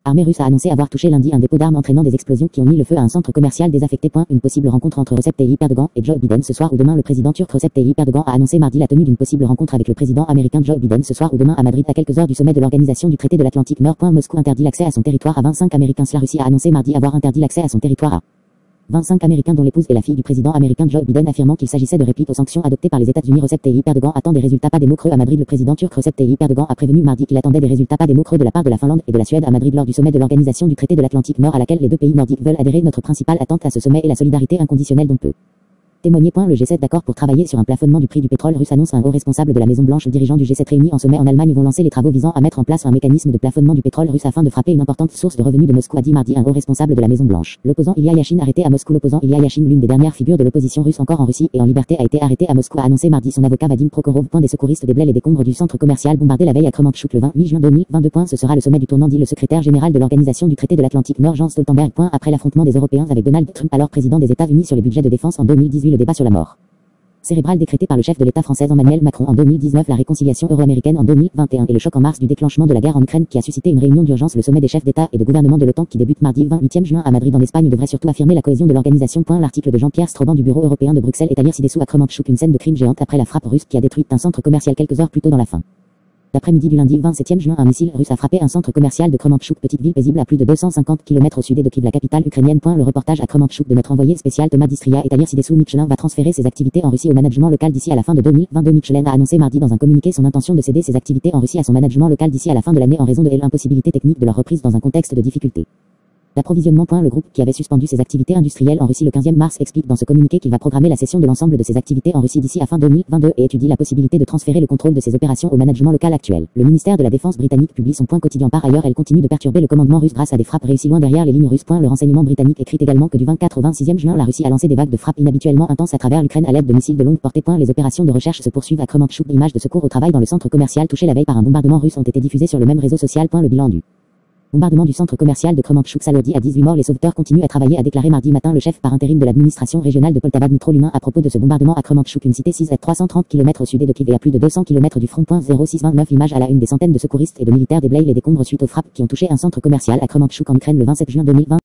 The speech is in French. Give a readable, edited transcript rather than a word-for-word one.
Armée russe a annoncé avoir touché lundi un dépôt d'armes entraînant des explosions qui ont mis le feu à un centre commercial désaffecté. Une possible rencontre entre Recep Tayyip Erdogan et Joe Biden ce soir ou demain. Le président turc Recep Tayyip Erdogan a annoncé mardi la tenue d'une possible rencontre avec le président américain Joe Biden ce soir ou demain à Madrid à quelques heures du sommet de l'organisation du traité de l'Atlantique Nord. Moscou interdit l'accès à son territoire à 25 Américains. La Russie a annoncé mardi avoir interdit l'accès à son territoire à 25 Américains dont l'épouse est la fille du président américain Joe Biden, affirmant qu'il s'agissait de répliques aux sanctions adoptées par les États-Unis. Recep Tayyip Erdogan attend des résultats, pas des mots creux à Madrid. Le président turc Recep Tayyip Erdogan a prévenu mardi qu'il attendait des résultats, pas des mots creux de la part de la Finlande et de la Suède à Madrid lors du sommet de l'organisation du traité de l'Atlantique Nord à laquelle les deux pays nordiques veulent adhérer. Notre principale attente à ce sommet est la solidarité inconditionnelle dont peut témoigner. Le G7 d'accord pour travailler sur un plafonnement du prix du pétrole russe, annonce un haut responsable de la Maison Blanche. Les dirigeants du G7 réunis en sommet en Allemagne vont lancer les travaux visant à mettre en place un mécanisme de plafonnement du pétrole russe afin de frapper une importante source de revenus de Moscou, a dit mardi un haut responsable de la Maison Blanche. L'opposant Ilya Yashin arrêté à Moscou. L'opposant Ilya Yashin, l'une des dernières figures de l'opposition russe encore en Russie et en liberté, a été arrêté à Moscou, a annoncé mardi son avocat Vadim Prokhorov. Des secouristes déblaient les décombres du centre commercial bombardé la veille à Kremenchuk le 28 juin 2022. Ce sera le sommet du tournant, dit le secrétaire général de l'organisation du traité de l'Atlantique Nord Jens Stoltenberg. Après l'affrontement des Européens avec Donald Trump, alors président des États-Unis, sur les budgets de défense en 2018, le débat sur la mort cérébrale décrété par le chef de l'État français Emmanuel Macron en 2019, la réconciliation euro-américaine en 2021 et le choc en mars du déclenchement de la guerre en Ukraine qui a suscité une réunion d'urgence. Le sommet des chefs d'État et de gouvernement de l'OTAN qui débute mardi 28 juin à Madrid en Espagne devrait surtout affirmer la cohésion de l'organisation. L'article de Jean-Pierre Stroban du bureau européen de Bruxelles est à lire ci-dessous. À Kremenchuk, une scène de crime géante après la frappe russe qui a détruit un centre commercial quelques heures plus tôt dans la fin l'après-midi du lundi 27 juin, un missile russe a frappé un centre commercial de Kremenchuk, petite ville paisible à plus de 250 km au sud de Kiev, la capitale ukrainienne. Le reportage à Kremenchuk de notre envoyé spécial Thomas Distria est à lire ci-dessous. Michelin va transférer ses activités en Russie au management local d'ici à la fin de 2022. Michelin a annoncé mardi dans un communiqué son intention de céder ses activités en Russie à son management local d'ici à la fin de l'année en raison de l'impossibilité technique de leur reprise dans un contexte de difficulté d'approvisionnement. Le groupe, qui avait suspendu ses activités industrielles en Russie le 15e mars, explique dans ce communiqué qu'il va programmer la cession de l'ensemble de ses activités en Russie d'ici à fin 2022 et étudie la possibilité de transférer le contrôle de ses opérations au management local actuel. Le ministère de la Défense britannique publie son point quotidien. Par ailleurs, elle continue de perturber le commandement russe grâce à des frappes réussies loin derrière les lignes russes. Le renseignement britannique écrit également que du 24 au 26e juin, la Russie a lancé des vagues de frappes inhabituellement intenses à travers l'Ukraine à l'aide de missiles de longue portée. Les opérations de recherche se poursuivent à Kremenchuk. Images de secours au travail dans le centre commercial touché la veille par un bombardement russe ont été diffusées sur le même réseau social. Le bilan du bombardement du centre commercial de Kremenchuk s'alourdit à 18 morts. Les sauveteurs continuent à travailler, a déclaré mardi matin le chef par intérim de l'administration régionale de Poltava Dmitro Lunin à propos de ce bombardement à Kremenchuk, une cité 6 à 330 km au sud de Kiev et à plus de 200 km du front. 0629 images à la une. Des centaines de secouristes et de militaires déblayent les décombres suite aux frappes qui ont touché un centre commercial à Kremenchuk en Ukraine le 27 juin 2020.